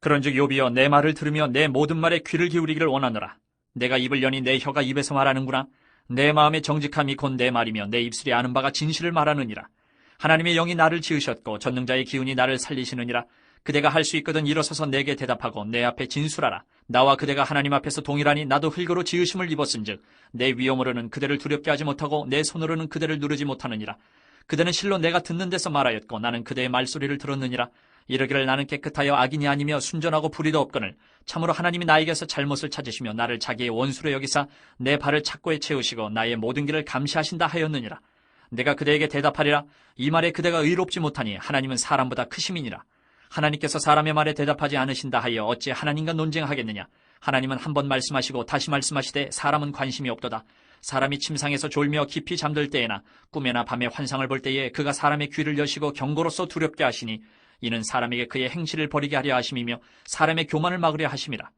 그런즉 욥이여 내 말을 들으며 내 모든 말에 귀를 기울이기를 원하노라. 내가 입을 여니 내 혀가 입에서 말하는구나. 내 마음의 정직함이 곧 내 말이며 내 입술이 아는 바가 진실을 말하느니라. 하나님의 영이 나를 지으셨고 전능자의 기운이 나를 살리시느니라. 그대가 할 수 있거든 일어서서 내게 대답하고 내 앞에 진술하라. 나와 그대가 하나님 앞에서 동일하니 나도 흙으로 지으심을 입었은즉 내 위엄으로는 그대를 두렵게 하지 못하고 내 손으로는 그대를 누르지 못하느니라. 그대는 실로 내가 듣는 데서 말하였고 나는 그대의 말소리를 들었느니라. 이르기를 나는 깨끗하여 악인이 아니며 순전하고 불의도 없거늘 참으로 하나님이 나에게서 잘못을 찾으시며 나를 자기의 원수로 여기사 내 발을 착고에 채우시고 나의 모든 길을 감시하신다 하였느니라. 내가 그대에게 대답하리라. 이 말에 그대가 의롭지 못하니 하나님은 사람보다 크심이니라. 하나님께서 사람의 말에 대답하지 않으신다 하여 어찌 하나님과 논쟁하겠느냐. 하나님은 한 번 말씀하시고 다시 말씀하시되 사람은 관심이 없도다. 사람이 침상에서 졸며 깊이 잠들 때에나 꿈에나 밤에 환상을 볼 때에 그가 사람의 귀를 여시고 경고로서 두렵게 하시니 이는 사람에게 그의 행실을 버리게 하려 하심이며 사람의 교만을 막으려 하심이라.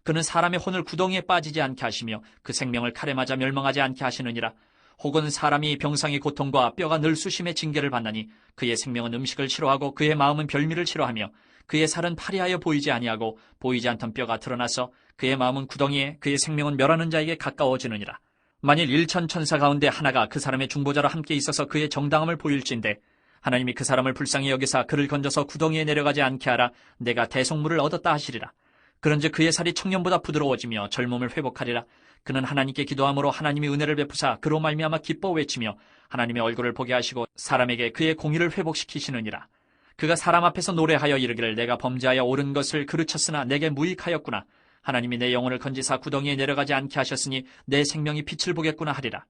그는 사람의 혼을 구덩이에 빠지지 않게 하시며 그 생명을 칼에 맞아 멸망하지 않게 하시느니라. 혹은 사람이 병상의 고통과 뼈가 늘쑤심의 징계를 받나니 그의 생명은 음식을 싫어하고 그의 마음은 별미를 싫어하며 그의 살은 파리하여 보이지 아니하고 보이지 않던 뼈가 드러나서 그의 마음은 구덩이에 그의 생명은 멸하는 자에게 가까워지느니라. 만일 1천 천사 가운데 하나가 그 사람의 중보자와 함께 있어서 그의 정당함을 보일진대 하나님이 그 사람을 불쌍히 여기사 그를 건져서 구덩이에 내려가지 않게 하라. 내가 대속물을 얻었다 하시리라. 그런즉 그의 살이 청년보다 부드러워지며 젊음을 회복하리라. 그는 하나님께 기도함으로 하나님이 은혜를 베푸사 그로 말미암아 기뻐 외치며 하나님의 얼굴을 보게 하시고 사람에게 그의 공의를 회복시키시느니라. 그가 사람 앞에서 노래하여 이르기를 내가 범죄하여 옳은 것을 그르쳤으나 내게 무익하였구나. 하나님이 내 영혼을 건지사 구덩이에 내려가지 않게 하셨으니 내 생명이 빛을 보겠구나 하리라.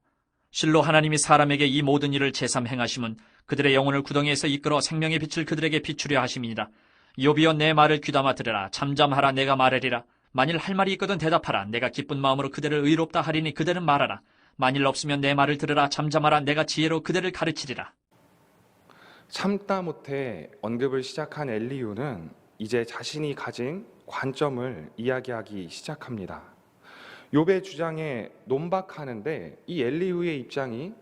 실로 하나님이 사람에게 이 모든 일을 제삼 행하심은 그들의 영혼을 구덩이에서 이끌어 생명의 빛을 그들에게 비추려 하심이니라. 욥이여 내 말을 귀담아 들으라. 잠잠하라. 내가 말하리라. 만일 할 말이 있거든 대답하라. 내가 기쁜 마음으로 그대를 의롭다 하리니 그대는 말하라. 만일 없으면 내 말을 들으라. 잠잠하라. 내가 지혜로 그대를 가르치리라. 참다 못해 언급을 시작한 엘리후는 이제 자신이 가진 관점을 이야기하기 시작합니다. 욥의 주장에 논박하는데 이 엘리후의 입장이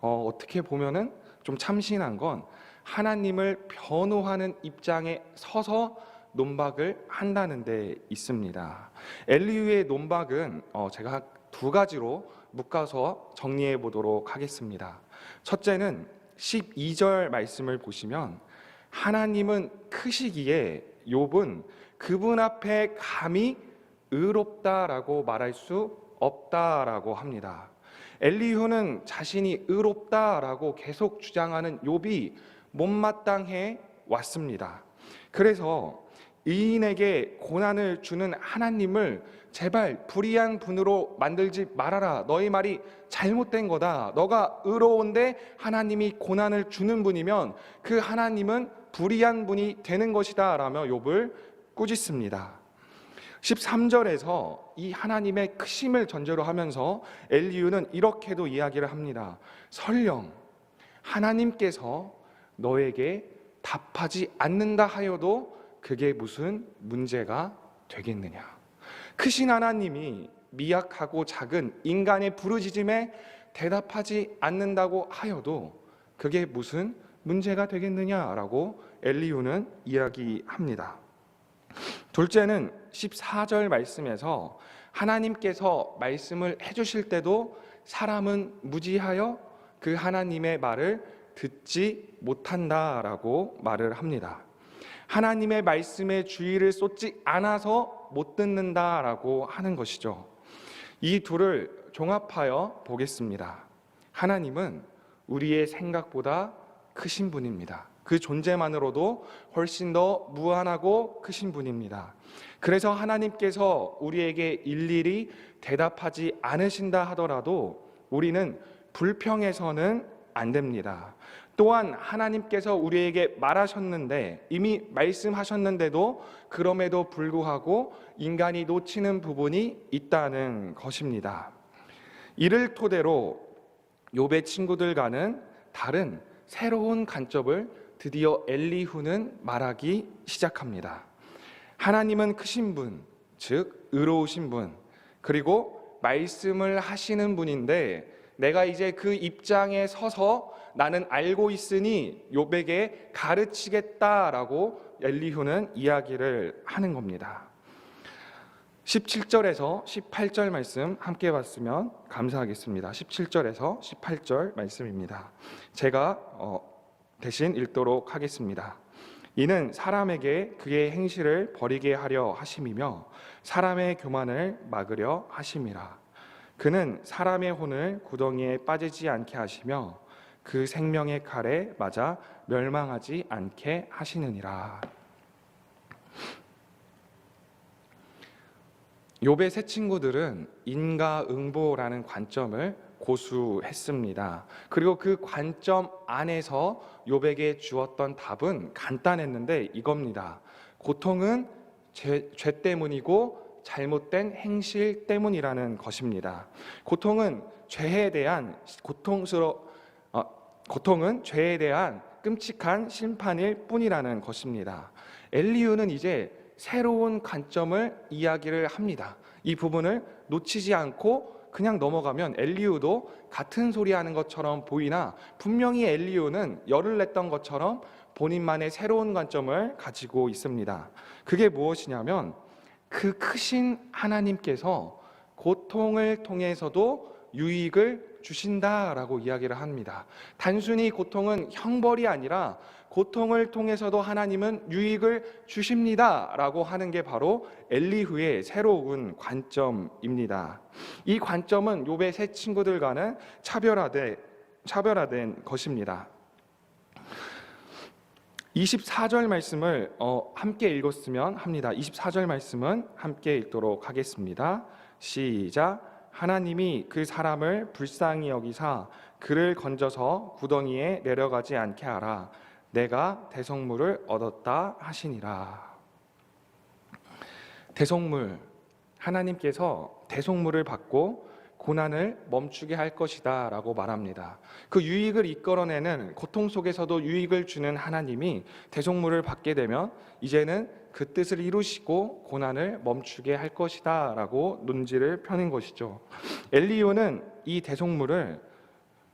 어떻게 보면은 좀 참신한 건 하나님을 변호하는 입장에 서서 논박을 한다는 데 있습니다. 엘리후의 논박은 제가 두 가지로 묶어서 정리해 보도록 하겠습니다. 첫째는 12절 말씀을 보시면 하나님은 크시기에 욥은 그분 앞에 감히 의롭다라고 말할 수 없다라고 합니다. 엘리후는 자신이 의롭다라고 계속 주장하는 욥이 못마땅해 왔습니다. 그래서 의인에게 고난을 주는 하나님을 제발 불의한 분으로 만들지 말아라. 너희 말이 잘못된 거다. 너가 의로운데 하나님이 고난을 주는 분이면 그 하나님은 불의한 분이 되는 것이다 라며 욥을 꾸짖습니다. 13절에서 이 하나님의 크심을 전제로 하면서 엘리후는 이렇게도 이야기를 합니다. 설령 하나님께서 너에게 답하지 않는다 하여도 그게 무슨 문제가 되겠느냐. 크신 하나님이 미약하고 작은 인간의 부르짖음에 대답하지 않는다고 하여도 그게 무슨 문제가 되겠느냐라고 엘리후는 이야기합니다. 둘째는 14절 말씀에서 하나님께서 말씀을 해주실 때도 사람은 무지하여 그 하나님의 말을 듣지 못한다라고 말을 합니다. 하나님의 말씀에 주의를 쏟지 않아서 못 듣는다라고 하는 것이죠. 이 둘을 종합하여 보겠습니다. 하나님은 우리의 생각보다 크신 분입니다. 그 존재만으로도 훨씬 더 무한하고 크신 분입니다. 그래서 하나님께서 우리에게 일일이 대답하지 않으신다 하더라도 우리는 불평해서는 안 됩니다. 또한 하나님께서 우리에게 말하셨는데 이미 말씀하셨는데도 그럼에도 불구하고 인간이 놓치는 부분이 있다는 것입니다. 이를 토대로 욥의 친구들과는 다른 새로운 관점을 드디어 엘리후는 말하기 시작합니다. 하나님은 크신 분, 즉 의로우신 분, 그리고 말씀을 하시는 분인데 내가 이제 그 입장에 서서 나는 알고 있으니 욥에게 가르치겠다라고 엘리후는 이야기를 하는 겁니다. 17절에서 18절 말씀 함께 봤으면 감사하겠습니다. 17절에서 18절 말씀입니다. 제가 대신 읽도록 하겠습니다. 이는 사람에게 그의 행실을 버리게 하려 하심이며 사람의 교만을 막으려 하심이라. 그는 사람의 혼을 구덩이에 빠지지 않게 하시며 그 생명의 칼에 맞아 멸망하지 않게 하시느니라. 욥의 세 친구들은 인과응보라는 관점을 고수했습니다. 그리고 그 관점 안에서 욥에게 주었던 답은 간단했는데 이겁니다. 고통은 죄 때문이고 잘못된 행실 때문이라는 것입니다. 고통은 죄에 대한 끔찍한 심판일 뿐이라는 것입니다. 엘리후는 이제 새로운 관점을 이야기를 합니다. 이 부분을 놓치지 않고 그냥 넘어가면 엘리후도 같은 소리 하는 것처럼 보이나 분명히 엘리후는 열을 냈던 것처럼 본인만의 새로운 관점을 가지고 있습니다. 그게 무엇이냐면 그 크신 하나님께서 고통을 통해서도 유익을 주신다라고 이야기를 합니다. 단순히 고통은 형벌이 아니라 고통을 통해서도 하나님은 유익을 주십니다라고 하는 게 바로 엘리후의 새로운 관점입니다. 이 관점은 욥의 세 친구들과는 차별화된 것입니다. 24절 말씀을 함께 읽었으면 합니다. 24절 말씀은 함께 읽도록 하겠습니다. 시작. 하나님이 그 사람을 불쌍히 여기사 그를 건져서 구덩이에 내려가지 않게 하라. 내가 대속물을 얻었다 하시니라. 대속물, 하나님께서 대속물을 받고 고난을 멈추게 할 것이다 라고 말합니다. 그 유익을 이끌어내는 고통 속에서도 유익을 주는 하나님이 대속물을 받게 되면 이제는 그 뜻을 이루시고 고난을 멈추게 할 것이다 라고 논지를 펴는 것이죠. 엘리후는 이 대속물을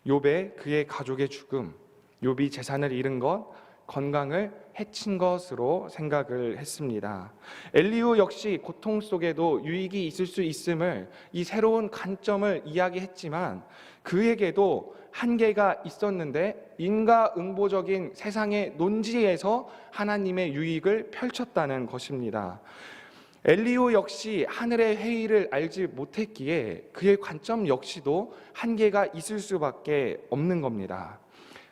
욥의 그의 가족의 죽음, 욥이 재산을 잃은 것, 건강을 해친 것으로 생각을 했습니다. 엘리후 역시 고통 속에도 유익이 있을 수 있음을 이 새로운 관점을 이야기했지만 그에게도 한계가 있었는데 인과응보적인 세상의 논지에서 하나님의 유익을 펼쳤다는 것입니다. 엘리후 역시 하늘의 회의를 알지 못했기에 그의 관점 역시도 한계가 있을 수밖에 없는 겁니다.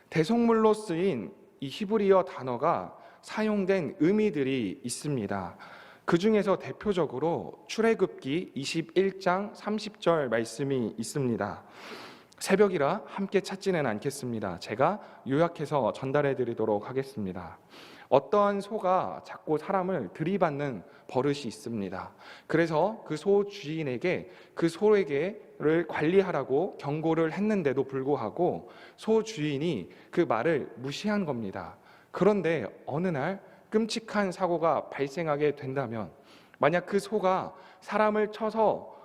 대속물로 쓰인 이 히브리어 단어가 사용된 의미들이 있습니다. 그 중에서 대표적으로 출애굽기 21장 30절 말씀이 있습니다. 새벽이라 함께 찾지는 않겠습니다. 제가 요약해서 전달해 드리도록 하겠습니다. 어떠한 소가 자꾸 사람을 들이받는 버릇이 있습니다. 그래서 그 소 주인에게 그 소에게를 관리하라고 경고를 했는데도 불구하고 소 주인이 그 말을 무시한 겁니다. 그런데 어느 날 끔찍한 사고가 발생하게 된다면, 만약 그 소가 사람을 쳐서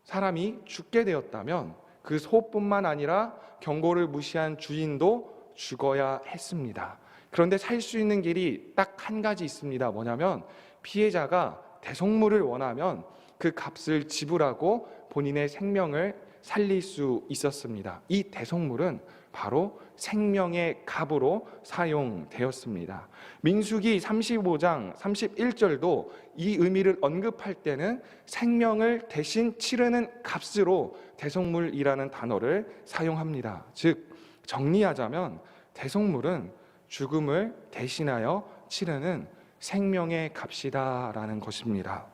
사람이 죽게 되었다면 그 소뿐만 아니라 경고를 무시한 주인도 죽어야 했습니다. 그런데 살 수 있는 길이 딱 한 가지 있습니다. 뭐냐면 피해자가 대속물을 원하면 그 값을 지불하고 본인의 생명을 살릴 수 있었습니다. 이 대속물은 바로 생명의 값으로 사용되었습니다. 민수기 35장 31절도 이 의미를 언급할 때는 생명을 대신 치르는 값으로 대속물이라는 단어를 사용합니다. 즉 정리하자면 대속물은 죽음을 대신하여 치르는 생명의 값이다라는 것입니다.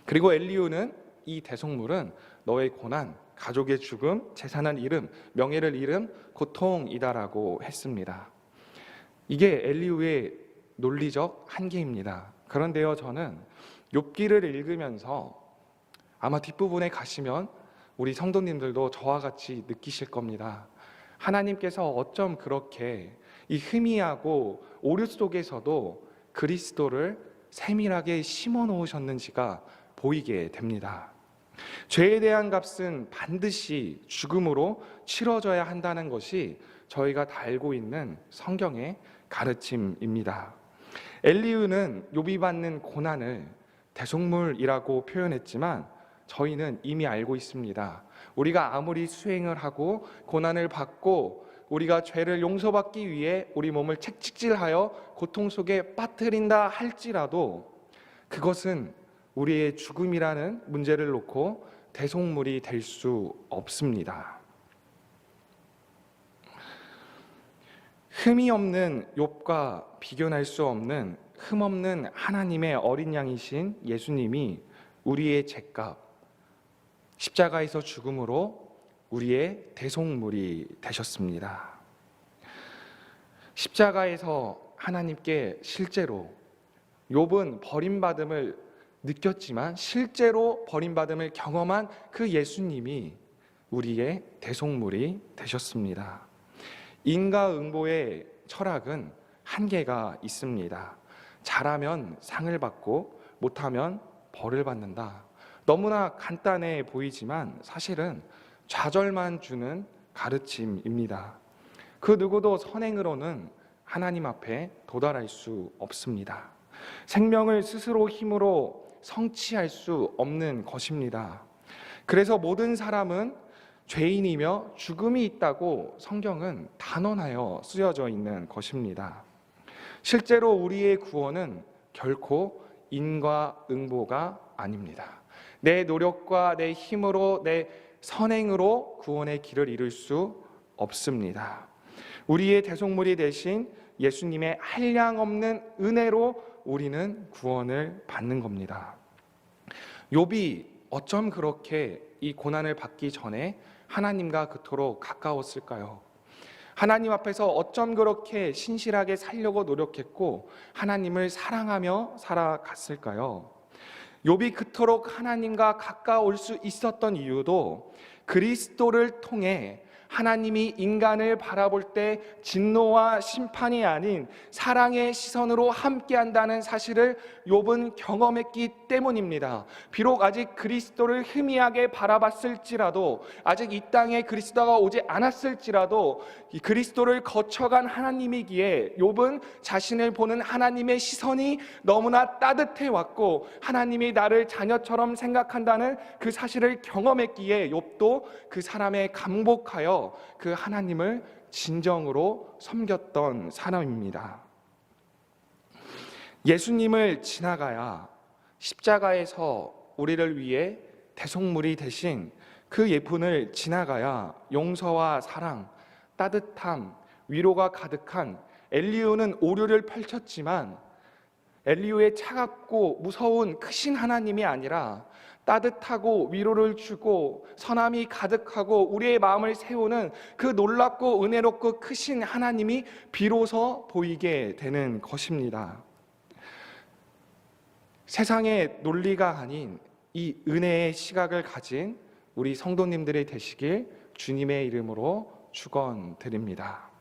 그리고 엘리후는 이 대속물은 너의 고난, 가족의 죽음, 재산을 잃음, 명예를 잃음, 고통이다라고 했습니다. 이게 엘리후의 논리적 한계입니다. 그런데요, 저는 욥기를 읽으면서 아마 뒷부분에 가시면 우리 성도님들도 저와 같이 느끼실 겁니다. 하나님께서 어쩜 그렇게 이 희미하고 오류 속에서도 그리스도를 세밀하게 심어 놓으셨는지가 보이게 됩니다. 죄에 대한 값은 반드시 죽음으로 치러져야 한다는 것이 저희가 다 알고 있는 성경의 가르침입니다. 엘리후는 욥이 받는 고난을 대속물이라고 표현했지만 저희는 이미 알고 있습니다. 우리가 아무리 수행을 하고 고난을 받고 우리가 죄를 용서받기 위해 우리 몸을 채찍질하여 고통 속에 빠뜨린다 할지라도 그것은 우리의 죽음이라는 문제를 놓고 대속물이 될 수 없습니다. 흠이 없는 욥과 비교할 수 없는 흠없는 하나님의 어린 양이신 예수님이 우리의 죄값, 십자가에서 죽음으로 우리의 대속물이 되셨습니다. 십자가에서 하나님께 실제로 욥은 버림받음을 느꼈지만 실제로 버림받음을 경험한 그 예수님이 우리의 대속물이 되셨습니다. 인과응보의 철학은 한계가 있습니다. 잘하면 상을 받고 못하면 벌을 받는다. 너무나 간단해 보이지만 사실은 좌절만 주는 가르침입니다. 그 누구도 선행으로는 하나님 앞에 도달할 수 없습니다. 생명을 스스로 힘으로 성취할 수 없는 것입니다. 그래서 모든 사람은 죄인이며 죽음이 있다고 성경은 단언하여 쓰여져 있는 것입니다. 실제로 우리의 구원은 결코 인과응보가 아닙니다. 내 노력과 내 힘으로 내 선행으로 구원의 길을 이룰 수 없습니다. 우리의 대속물이 되신 예수님의 한량없는 은혜로 우리는 구원을 받는 겁니다. 욥이 어쩜 그렇게 이 고난을 받기 전에 하나님과 그토록 가까웠을까요? 하나님 앞에서 어쩜 그렇게 신실하게 살려고 노력했고 하나님을 사랑하며 살아갔을까요? 욥이 그토록 하나님과 가까울 수 있었던 이유도 그리스도를 통해 하나님이 인간을 바라볼 때 진노와 심판이 아닌 사랑의 시선으로 함께한다는 사실을 욥은 경험했기 때문입니다. 비록 아직 그리스도를 희미하게 바라봤을지라도 아직 이 땅에 그리스도가 오지 않았을지라도 이 그리스도를 거쳐간 하나님이기에 욥은 자신을 보는 하나님의 시선이 너무나 따뜻해 왔고 하나님이 나를 자녀처럼 생각한다는 그 사실을 경험했기에 욥도 그 사람에 감복하여 그 하나님을 진정으로 섬겼던 사람입니다. 예수님을 지나가야 십자가에서 우리를 위해 대속물이 되신 그 예분을 지나가야 용서와 사랑, 따뜻함, 위로가 가득한 엘리후는 오류를 펼쳤지만 엘리후의 차갑고 무서운 크신 하나님이 아니라 따뜻하고 위로를 주고 선함이 가득하고 우리의 마음을 세우는 그 놀랍고 은혜롭고 크신 하나님이 비로소 보이게 되는 것입니다. 세상의 논리가 아닌 이 은혜의 시각을 가진 우리 성도님들이 되시길 주님의 이름으로 축원드립니다.